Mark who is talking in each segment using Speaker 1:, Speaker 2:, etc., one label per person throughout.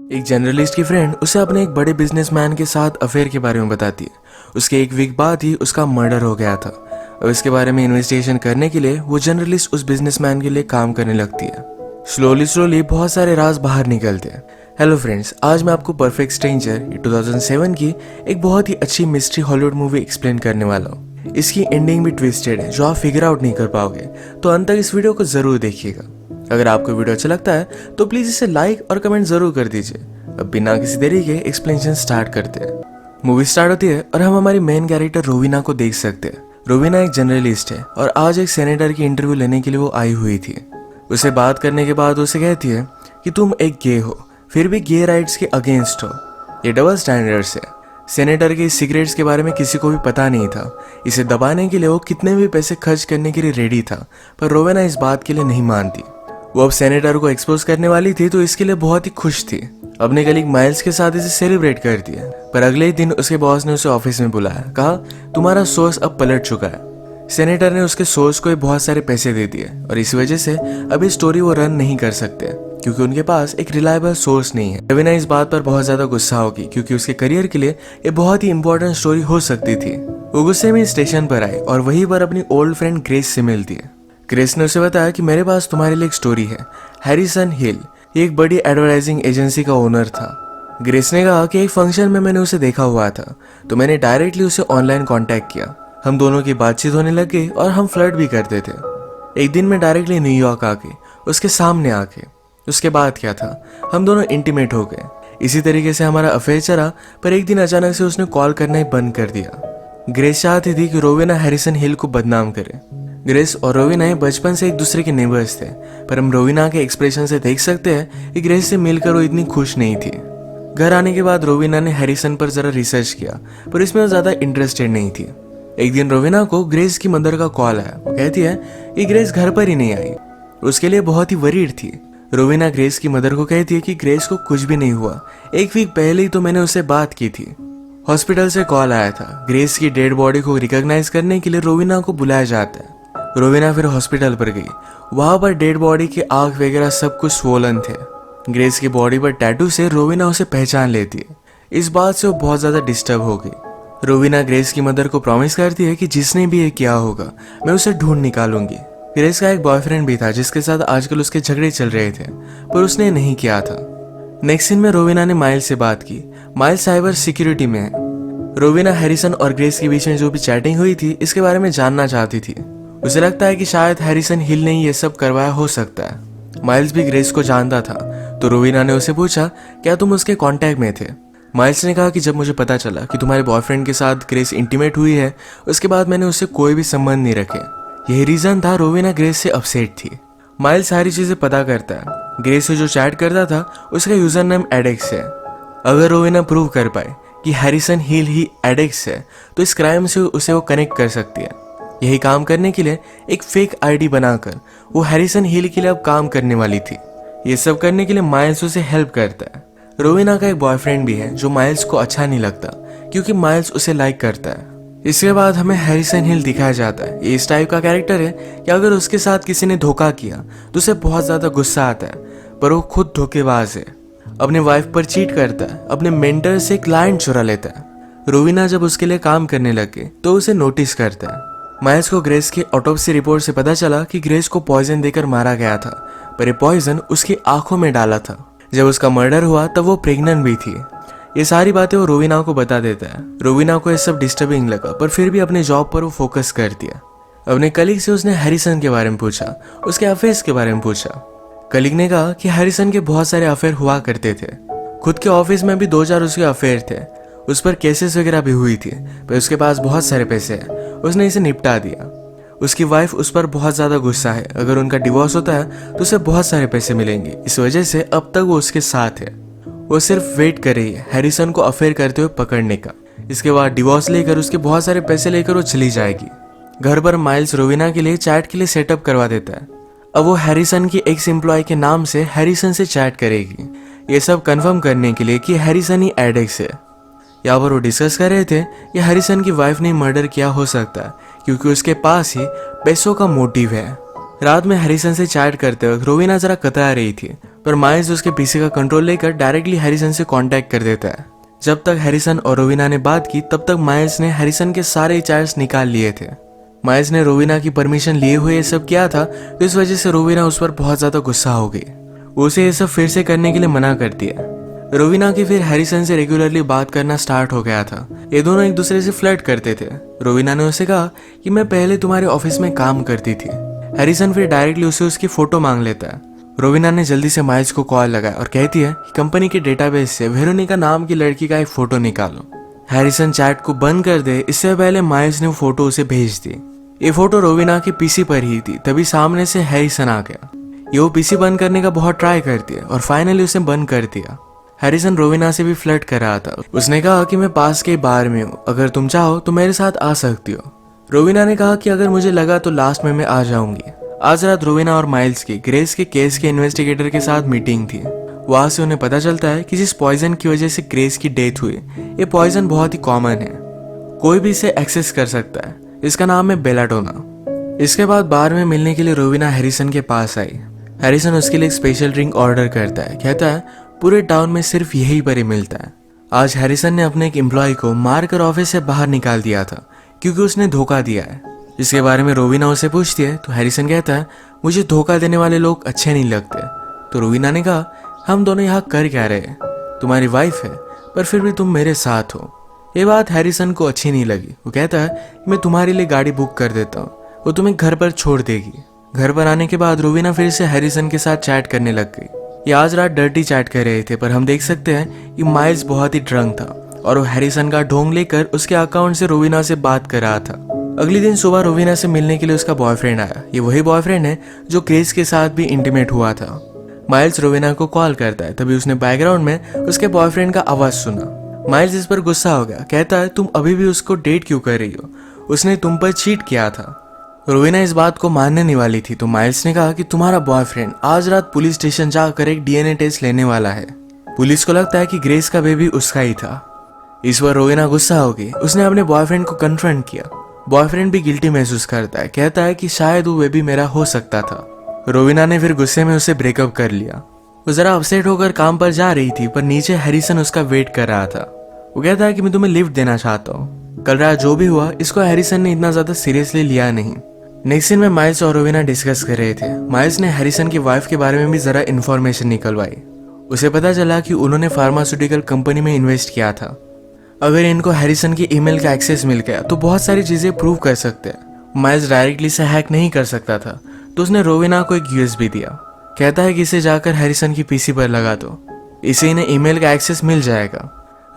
Speaker 1: एक जर्नलिस्ट की फ्रेंड उसे अपने एक बड़े बिजनेसमैन के साथ अफेयर के बारे में बताती है। उसके एक वीक बाद ही उसका मर्डर हो गया था और इसके बारे में इन्वेस्टिगेशन करने के लिए वो जर्नलिस्ट उस बिजनेसमैन के लिए काम करने लगती है। स्लोली स्लोली बहुत सारे राज बाहर निकलते हैं। हेलो फ्रेंड्स, आज मैं आपको परफेक्ट स्ट्रेंजर 2007 की एक बहुत ही अच्छी मिस्ट्री हॉलीवुड मूवी एक्सप्लेन करने वाला हूँ। इसकी एंडिंग भी ट्विस्टेड है जो आप फिगर आउट नहीं कर पाओगे, तो अंत तक इस वीडियो को जरूर देखिएगा। अगर आपको वीडियो अच्छा लगता है तो प्लीज इसे लाइक और कमेंट जरूर कर दीजिए। अब बिना किसी देरी के एक्सप्लेनेशन स्टार्ट करते हैं। मूवी स्टार्ट होती है और हम हमारी मेन कैरेक्टर रोविना को देख सकते हैं। रोविना एक जर्नलिस्ट है और आज एक सेनेटर की इंटरव्यू लेने के लिए वो आई हुई थी। उसे बात करने के बाद उसे कहती है कि तुम एक गे हो, फिर भी गे राइट्स के अगेंस्ट हो। ये डबल स्टैंडर्ड्स है। सेनेटर के सिगरेट्स के बारे में किसी को भी पता नहीं था। इसे दबाने के लिए वो कितने भी पैसे खर्च करने के लिए रेडी था, पर रोवेना इस बात के लिए नहीं मानती। वो अब सेनेटर को एक्सपोज करने वाली थी तो इसके लिए बहुत ही खुश थी। अपने कलीग माइल्स के साथ इसे सेलिब्रेट कर दिया, पर अगले ही दिन उसके बॉस ने उसे ऑफिस में बुलाया। कहा, तुम्हारा सोर्स अब पलट चुका है। सेनेटर ने उसके सोर्स को बहुत सारे पैसे दे दिए और इस वजह से अभी स्टोरी वो रन नहीं कर सकते क्योंकि उनके पास एक रिलायबल सोर्स नहीं है। रोविना इस बात पर बहुत ज्यादा गुस्सा होगी क्योंकि उसके करियर के लिए ये बहुत ही इंपॉर्टेंट स्टोरी हो सकती थी। वो गुस्से में स्टेशन पर आई और वहीं पर अपनी ओल्ड फ्रेंड ग्रेस से मिलती है। ग्रेस ने उसे बताया कि मेरे पास तुम्हारे लिए एक स्टोरी है। हैरिसन हिल ये एक बड़ी एडवर्टाइजिंग एजेंसी का ओनर था। ग्रेस ने कहा कि एक फंक्शन में मैंने उसे देखा हुआ था, तो मैंने डायरेक्टली उसे ऑनलाइन कांटेक्ट किया। हम दोनों की बातचीत होने लग गई और हम फ्लर्ट भी करते थे। एक दिन मैं डायरेक्टली न्यूयॉर्क आके उसके सामने आके उसके बाद क्या था, हम दोनों इंटीमेट हो गए। इसी तरीके से हमारा अफेयर चला, पर एक दिन अचानक से उसने कॉल करना ही बंद कर दिया। ग्रेस चाहती थी कि रोविना हैरिसन हिल को बदनाम करे। ग्रेस और रोविना बचपन से एक दूसरे के नेबर्स थे, पर हम रोविना के एक्सप्रेशन से देख सकते हैं कि ग्रेस से मिलकर वो इतनी खुश नहीं थी। घर आने के बाद रोविना ने हैरिसन पर जरा रिसर्च किया, पर इसमें वो ज्यादा इंटरेस्टेड नहीं थी। एक दिन रोविना को ग्रेस की मदर का कॉल आया। वो कहती है कि ग्रेस घर पर ही नहीं आई। उसके लिए बहुत ही वरीड थी। रोविना ग्रेस की मदर को कहती है कि ग्रेस को कुछ भी नहीं हुआ, एक वीक पहले ही तो मैंने उससे बात की थी। हॉस्पिटल से कॉल आया था। ग्रेस की डेड बॉडी को रिकॉग्नाइज करने के लिए रोविना को बुलाया जाता है। रोविना फिर हॉस्पिटल पर गई। वहां पर डेड बॉडी के आंख वगैरह सब कुछ स्वोलन थे। ग्रेस की बॉडी पर टैटू से रोविना उसे पहचान लेती है। इस बात से वो बहुत ज्यादा डिस्टर्ब हो गई। रोविना ग्रेस की मदर को प्रॉमिस करती है कि जिसने भी ये किया होगा मैं उसे ढूंढ निकालूंगी। ग्रेस का एक बॉयफ्रेंड भी था जिसके साथ आजकल उसके झगड़े चल रहे थे, पर उसने नहीं किया था। नेक्स्ट सीन में रोविना ने माइल्स से बात की। माइल्स साइबर सिक्योरिटी में है। रोविना हैरिसन और ग्रेस के बीच में जो भी चैटिंग हुई थी इसके बारे में जानना चाहती थी। उसे लगता है कि शायद हैरिसन हिल ने ये सब करवाया हो सकता है। माइल्स भी ग्रेस को जानता था, तो रोविना ने उसे पूछा, क्या तुम उसके कांटेक्ट में थे? माइल्स ने कहा कि जब मुझे पता चला कि तुम्हारे बॉयफ्रेंड के साथ ग्रेस इंटीमेट हुई है, उसके बाद मैंने उससे कोई भी संबंध नहीं रखे। यही रीजन था रोविना ग्रेस से अपसेट थी। माइल्स सारी चीजें पता करता है। ग्रेस से जो चैट करता था उसका यूजर नेम एडेक्स है। अगर रोविना प्रूव कर पाए कि हैरिसन हिल ही एडेक्स है तो इस क्राइम से उसे वो कनेक्ट कर सकती है। यही काम करने के लिए एक फेक आईडी बनाकर वो हैरिसन हिल के लिए अब काम करने वाली थी। ये सब करने के लिए माइल्स उसे हेल्प करता है। रोविना का एक बॉयफ्रेंड भी है जो माइल्स को अच्छा नहीं लगता क्योंकि माइल्स उसे लाइक करता है। इसके बाद हमें हैरिसन हिल दिखाया जाता है। ये इस टाइप का कैरेक्टर है कि अगर उसके साथ किसी ने धोखा किया तो उसे बहुत ज्यादा गुस्सा आता है, पर वो खुद धोखेबाज है। अपने वाइफ पर चीट करता है, अपने मेंटर से क्लाइंट चुरा लेता है। रोविना जब उसके लिए काम करने लगे तो उसे नोटिस करता है। माइल्स को ग्रेस की ऑटोप्सी रिपोर्ट से पता चला कि ग्रेस को पॉइजन देकर मारा गया था, पर ये पॉइजन उसकी आंखों में डाला था। जब उसका मर्डर हुआ तब वो प्रेग्नेंट भी थी। ये सारी बातें वो रोविना को बता देता है। रोविना को ये सब डिस्टर्बिंग लगा, पर फिर भी अपने जॉब पर वो फोकस कर दिया। अपने कलीग से उसने हैरिसन के बारे में पूछा, उसके अफेयर्स के बारे में पूछा। कलीग ने कहा कि हैरिसन के बहुत सारे अफेयर हुआ करते थे। खुद के ऑफिस में भी 2-4 उसके अफेयर थे। उस पर केसेस वगैरह भी हुई थी, पर उसके पास बहुत सारे पैसे हैं, उसने इसे निपटा दिया। उसकी वाइफ उस पर बहुत ज्यादा गुस्सा है। अगर उनका डिवोर्स होता है तो उसे बहुत सारे पैसे मिलेंगे। इस वजह से अब तक वो उसके साथ है। वो सिर्फ वेट कर रही है हैरिसन को अफेयर करते हुए पकड़ने का। इसके बाद डिवोर्स लेकर उसके बहुत सारे पैसे लेकर वो चली जाएगी। घर पर माइल्स रोविना के लिए चैट के लिए सेटअप करवा देता है। अब वो हैरिसन की एक्स एम्प्लॉय के नाम से हैरिसन से चैट करेगी, ये सब कंफर्म करने के लिए कि हैरिसन ही एडेक्स है। यहाँ पर वो डिस्कस कर रहे थे कि हैरिसन की वाइफ ने मर्डर किया हो सकता है क्योंकि उसके पास ही पैसों का मोटिव है। रात में हैरिसन से चैट करते वक्त रोवीना जरा कतरा रही थी, पर माइल्स उसके पीसी का कंट्रोल लेकर डायरेक्टली हैरिसन से कांटेक्ट कर देता है। जब तक हैरिसन और रोवीना ने बात की तब तक माइल्स ने हैरिसन के सारे चैट्स निकाल लिए थे। माइल्स ने रोवीना की परमिशन लिए हुए ये सब किया था, तो इस वजह से रोवीना उस पर बहुत ज्यादा गुस्सा हो गई। वो उसे ये सब फिर से करने के लिए मना कर दिया। रोवीना की फिर हैरिसन से रेगुलरली बात करना स्टार्ट हो गया था। ये दोनों एक दूसरे से फ्लर्ट करते थे। रोवीना ने उसे कहा कि मैं पहले तुम्हारे ऑफिस में काम करती थी। हैरिसन फिर डायरेक्टली उसे उसकी फोटो मांग लेता है। रोवीना ने जल्दी से माइल्स को कॉल लगाया और कहती है कि कंपनी के डेटाबेस से वेरोनिका नाम की लड़की का एक फोटो निकालो। हैरिसन चैट को बंद कर दे इससे पहले माइल्स ने वो फोटो उसे भेज दी। ये फोटो रोवीना के पीसी पर ही थी, तभी सामने से हैरिसन आ गया। ये वो पीसी बंद करने का बहुत ट्राई करती है और फाइनली उसे बंद कर दिया। हैरिसन रोवीना से भी फ्लर्ट कर रहा था। उसने कहा कि मैं पास के बार में हूँ, अगर तुम चाहो तो मेरे साथ आ सकती हो। रोवीना ने कहा कि अगर मुझे लगा तो लास्ट में मैं आ जाऊंगी। आज रात रोवीना और माइल्स की ग्रेस के केस के इन्वेस्टिगेटर के साथ मीटिंग थी। वहां से उन्हें पता चलता है कि जिस पॉइजन की वजह से ग्रेस की डेथ हुई, ये पॉइजन बहुत ही कॉमन है, कोई भी इसे एक्सेस कर सकता है। इसका नाम है बेलाडोना। इसके बाद बार में मिलने के लिए रोवीना हैरिसन के पास आई। हैरिसन उसके लिए एक स्पेशल ड्रिंक ऑर्डर करता है। कहता है पूरे टाउन में सिर्फ यही पर ही मिलता है। आज हैरिसन ने अपने एक एम्प्लॉय को मारकर ऑफिस से बाहर निकाल दिया था क्योंकि उसने धोखा दिया है। इसके बारे में रोवीना उसे पूछती है तो हैरिसन कहता है मुझे धोखा देने वाले लोग अच्छे नहीं लगते। तो रोवीना ने कहा हम दोनों यहाँ कर क्या रहे, तुम्हारी वाइफ है पर फिर भी तुम मेरे साथ हो। ये बात हैरिसन को अच्छी नहीं लगी। वो कहता है मैं तुम्हारे लिए गाड़ी बुक कर देता हूँ, वो तुम्हें घर पर छोड़ देगी। घर पर आने के बाद रोवीना फिर से हैरिसन के साथ चैट करने लग गई। ये आज रात डर्टी चैट कर रहे थे, पर हम देख सकते हैं कि माइल्स बहुत ही ड्रंक था और वो हैरिसन का ढोंग लेकर उसके अकाउंट से रोवीना से बात कर रहा था। अगले दिन सुबह रोवीना से मिलने के लिए उसका बॉयफ्रेंड आया। ये वही बॉयफ्रेंड है जो क्रेस के साथ भी इंटीमेट हुआ था। माइल्स रोवीना को कॉल करता है, तभी उसने बैकग्राउंड में उसके बॉयफ्रेंड का आवाज सुना। माइल्स इस पर गुस्सा हो गया। कहता है तुम अभी भी उसको डेट क्यों कर रही हो, उसने तुम पर चीट किया था। रोवीना इस बात को मानने नहीं वाली थी, तो माइल्स ने कहा कि तुम्हारा बॉयफ्रेंड आज रात पुलिस स्टेशन जाकर एक डीएनए टेस्ट लेने वाला है। पुलिस को लगता है कि ग्रेस का बेबी उसका ही था। इस पर रोवीना गुस्सा हो गई। उसने अपने बॉयफ्रेंड को कन्फ्रंट किया। बॉयफ्रेंड भी गिल्टी महसूस करता है। कहता है कि शायद वो बेबी मेरा हो सकता था। रोवीना ने फिर गुस्से में उसे ब्रेकअप कर लिया। वो जरा अपसेट होकर काम पर जा रही थी, पर नीचे हैरिसन उसका वेट कर रहा था। वो कहता है कि मैं तुम्हें लिफ्ट देना चाहता हूँ। कल रात जो भी हुआ इसको हैरिसन ने इतना ज्यादा सीरियसली लिया नहीं। नेक्स्ट सीन में माइल्स और रोवीना डिस्कस कर रहे थे। माइल्स ने हैरिसन की वाइफ के बारे में भी जरा इन्फॉर्मेशन निकलवाई। उसे पता चला कि उन्होंने फार्मास्यूटिकल कंपनी में इन्वेस्ट किया था। अगर इनको हैरिसन की ईमेल का एक्सेस मिल गया तो बहुत सारी चीजें प्रूव कर सकते हैं। माइल्स डायरेक्टली से हैक नहीं कर सकता था, तो उसने रोवीना को एक यूएसबी दिया। कहता है कि इसे जाकर हैरिसन की पीसी पर लगा दो, इसे इन्हें ईमेल का एक्सेस मिल जाएगा।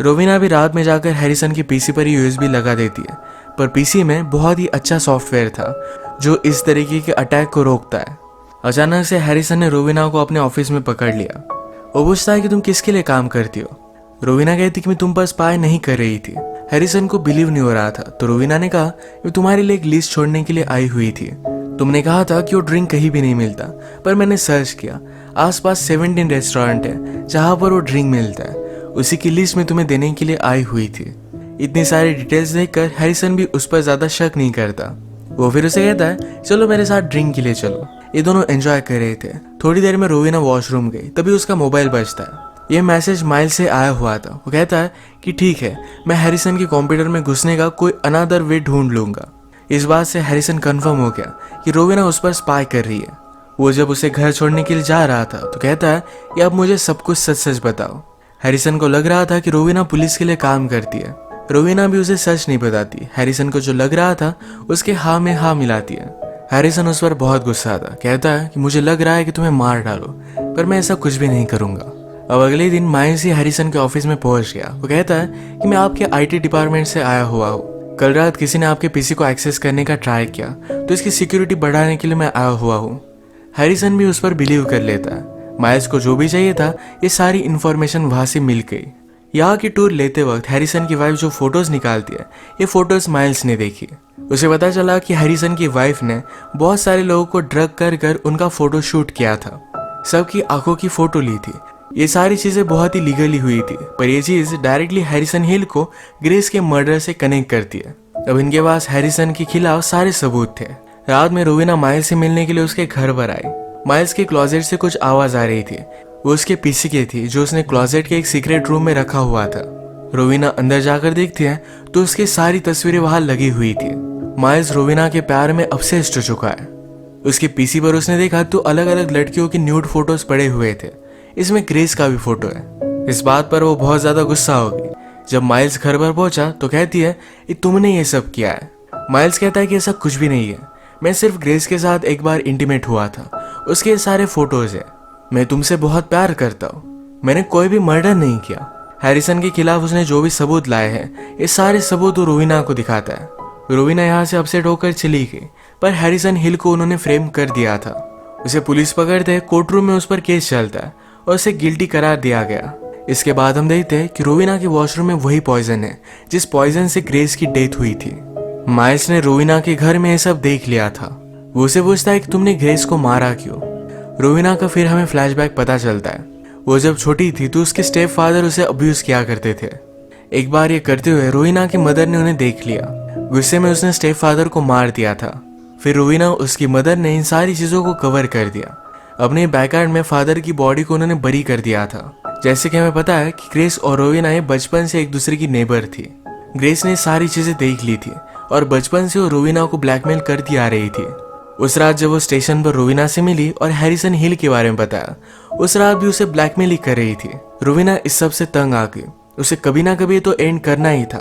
Speaker 1: रोवीना भी रात में जाकर हैरिसन की पीसी पर यूएसबी लगा देती है, पर पीसी में बहुत ही अच्छा सॉफ्टवेयर था जो इस तरीके के अटैक को रोकता है। अचानक से हैरिसन ने रोवीना को अपने ऑफिस में पकड़ लिया। वो पूछता है कि तुम किसके लिए काम करती हो। रोवीना कहती कि मैं तुम पर स्पाई नहीं कर रही थी। हैरिसन को बिलीव नहीं हो रहा था, तो रोवीना ने कहा मैं तुम्हारे लिए एक लिस्ट छोड़ने के लिए आई हुई थी। तुमने कहा था कि वो ड्रिंक कहीं भी नहीं मिलता, पर मैंने सर्च किया, आसपास 17 रेस्टोरेंट है जहां पर वो ड्रिंक मिलता है, उसी की लिस्ट में तुम्हें देने के लिए आई हुई थी। इतनी सारी डिटेल्स देखकर हैरिसन भी उस पर ज्यादा शक नहीं करता। वो फिर उसे कहता है चलो मेरे साथ ड्रिंक के लिए चलो। ये दोनों एंजॉय कर रहे थे। थोड़ी देर में रोवीना वॉशरूम गई, तभी उसका मोबाइल बजता है। ये मैसेज माइल से आया हुआ था। वो कहता है कि ठीक है, मैं हैरिसन के कंप्यूटर में घुसने का कोई अनदर वे ढूंढ लूंगा। इस बात से हैरिसन कंफर्म हो गया कि रोवीना उस पर स्पाई कर रही है। वो जब उसे घर छोड़ने के लिए जा रहा था तो कहता है कि अब मुझे सब कुछ सच सच बताओ। हैरिसन को लग रहा था कि रोवीना पुलिस के लिए काम करती है। रोवीना भी उसे सच नहीं बताती। हैरिसन को जो लग रहा था उसके हाँ में हाँ मिलाती है। हैरिसन उस पर बहुत गुस्सा था। कहता है कि मुझे लग रहा है कि तुम्हें मार डालो, पर मैं ऐसा कुछ भी नहीं करूंगा। अब अगले दिन माइल्स ही हैरिसन के ऑफिस में पहुंच गया। वो कहता है कि मैं आपके आईटी डिपार्टमेंट से आया हुआ हूँ। कल रात किसी ने आपके पीसी को एक्सेस करने का ट्राई किया, तो इसकी सिक्योरिटी बढ़ाने के लिए मैं आया हुआ हूँ। हैरिसन भी उस पर बिलीव कर लेता है। माइल्स को जो भी चाहिए था ये सारी इन्फॉर्मेशन वहां से मिल गई। यहाँ की टूर लेते वक्त हैरिसन की वाइफ जो फोटोज निकालती है, ये फोटोज माइल्स ने देखी। उसे पता चला कि हैरिसन की वाइफ ने बहुत सारे लोगों को ड्रग कर कर उनका फोटो शूट किया था। सबकी आंखों की फोटो ली थी। ये सारी चीजें बहुत ही लीगली हुई थी, पर ये चीज डायरेक्टली हैरिसन हिल को ग्रेस के मर्डर से कनेक्ट करती है। अब इनके पास हैरिसन के खिलाफ सारे सबूत थे। रात में रोवीना माइल्स से मिलने के लिए उसके घर पर आई। माइल्स के क्लोजेट से कुछ आवाज आ रही थी। वो उसके पीछे की थी जो उसने क्लोजेट के एक सीक्रेट रूम में रखा हुआ था। रोवीना अंदर जाकर देखती है तो उसकी सारी तस्वीरें वहां लगी हुई थी। माइल्स रोवीना के प्यार में ऑब्सेस्ड हो चुका है। उसके पीसी पर उसने देखा तो अलग अलग लड़कियों की न्यूड फोटोज पड़े हुए थे। इसमें ग्रेस का भी फोटो है। इस बात पर वो बहुत ज्यादा गुस्सा हो गई। जब माइल्स घर पर पहुंचा तो कहती है कि तुमने ये सब किया है। माइल्स कहता है कि ऐसा कुछ भी नहीं है, मैं सिर्फ ग्रेस के साथ एक बार इंटीमेट हुआ था, उसके सारे फोटोज है। मैं तुमसे बहुत प्यार करता हूँ, मैंने कोई भी मर्डर नहीं किया। हैरिसन के खिलाफ उसने जो भी सबूत लाए हैं ये सारे सबूत वो रोवीना को दिखाता है। रोवीना यहाँ से अपसेट होकर चली गई, पर हैरिसन हिल को उन्होंने फ्रेम कर दिया था। उसे पुलिस पकड़ते कोर्ट रूम में उस पर केस चलता है और उसे गिल्टी करार दिया गया। इसके बाद हम देखते हैं कि रोवीना के वॉशरूम में वही पॉइजन है जिस पॉइजन से ग्रेस की डेथ हुई थी। माइल्स ने रोवीना के घर में ये सब देख लिया था। वो उसे पूछता है कि तुमने ग्रेस को मारा क्यों। रोवीना का फिर हमें फ्लैशबैक पता चलता है। वो जब छोटी थी तो उसके स्टेप फादर उसे अब्यूज किया करते थे। एक बार ये करते हुए रोवीना की मदर ने उन्हें देख लिया। गुस्से में उसने स्टेप फादर को मार दिया था। फिर रोवीना उसकी मदर ने इन सारी चीजों को कवर कर दिया। अपने बैकयार्ड में फादर की बॉडी को उन्होंने बरी कर दिया था। जैसे कि हमें पता है कि ग्रेस और रोवीना ये बचपन से एक दूसरे की नेबर थी। ग्रेस ने सारी चीजें देख ली थी और बचपन से वो रोवीना को ब्लैकमेल करती आ रही थी। उस रात जब वो स्टेशन पर रोवीना से मिली और हैरिसन हिल के बारे में बताया, उस रात भी उसे ब्लैकमेल ही कर रही थी। रोवीना इस सब से तंग आ गई। उसे कभी ना कभी तो एंड करना ही था,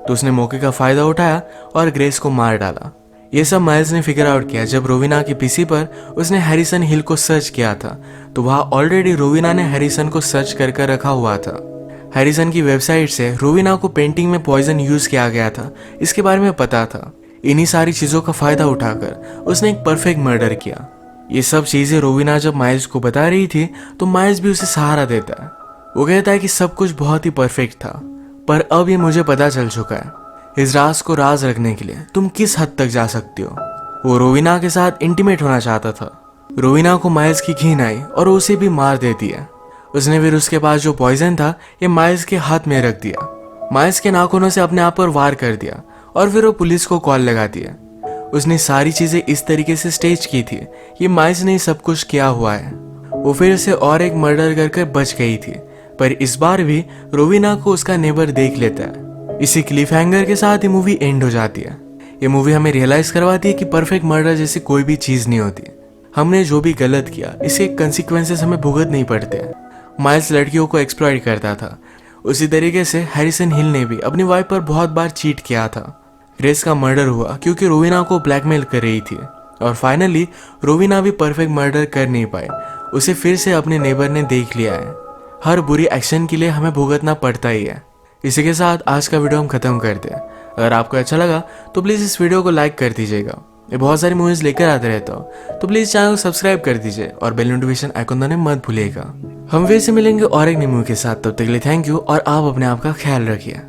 Speaker 1: तो उसने मौके का फायदा उठाया और ग्रेस को मार डाला। ये सब माइल्स ने फिगर आउट किया जब रोवीना के पीसी पर उसने हैरिसन हिल को सर्च किया था, तो वहां ऑलरेडी रोवीना ने हैरिसन को सर्च कर रखा हुआ था। हैरिसन की वेबसाइट से रोवीना को पेंटिंग में पॉइजन यूज किया गया था, इसके बारे में पता था। इन्हीं सारी चीजों का फायदा उठाकर उसने एक परफेक्ट मर्डर किया। ये सब चीजें रोवीना जब माइल्स को बता रही थी तो माइल्स भी उसे सहारा देता है। वो कहता है कि सब कुछ बहुत ही परफेक्ट था, पर अब ये मुझे पता चल चुका है। इस राज को राज रखने के लिए तुम किस हद तक जा सकती हो। वो रोवीना के साथ इंटीमेट होना चाहता था। रोवीना को माइल्स की घिन आई और उसे भी मार देती है। उसने फिर उसके पास जो पॉइजन था ये माइल्स के हाथ में रख दिया। माइल्स के नाखूनों से अपने आप पर वार कर दिया और फिर वो पुलिस को कॉल लगाती है। उसने सारी चीजें इस तरीके से स्टेज की थी कि माइल्स ने सब कुछ किया हुआ है। वो फिर से और एक मर्डर कर बच गई थी, पर इस बार भी रोवीना को उसका नेबर देख लेता है। इसी क्लिफ हैंगर के साथ ये मूवी एंड हो जाती है। ये मूवी हमें रियलाइज करवाती है कि परफेक्ट मर्डर जैसी कोई भी चीज नहीं होती। हमने जो भी गलत किया इसके कंसिक्वेंसेस हमें भुगत नहीं पड़ते। माइल्स लड़कियों को एक्सप्लॉइट करता था, उसी तरीके से हैरिसन हिल ने भी अपनी वाइफ पर बहुत बार चीट किया था। ग्रेस का मर्डर हुआ क्योंकि रोवीना को ब्लैकमेल कर रही थी और फाइनली रोवीना भी परफेक्ट मर्डर कर नहीं पाई। उसे फिर से अपने नेबर ने देख लिया है। हर बुरी एक्शन के लिए हमें भुगतना पड़ता ही है। इसी के साथ आज का वीडियो हम खत्म करते हैं। अगर आपको अच्छा लगा तो प्लीज़ इस वीडियो को लाइक कर दीजिएगा। मैं बहुत सारी मूवीज़ लेकर आते रहता हूँ, तो प्लीज़ चैनल को सब्सक्राइब कर दीजिए और बेल नोटिफिकेशन आइकन दबाना मत भूलिएगा। हम फिर से मिलेंगे और एक नई मूवी के साथ। तब तक के लिए थैंक यू और आप अपने आप का ख्याल रखिए।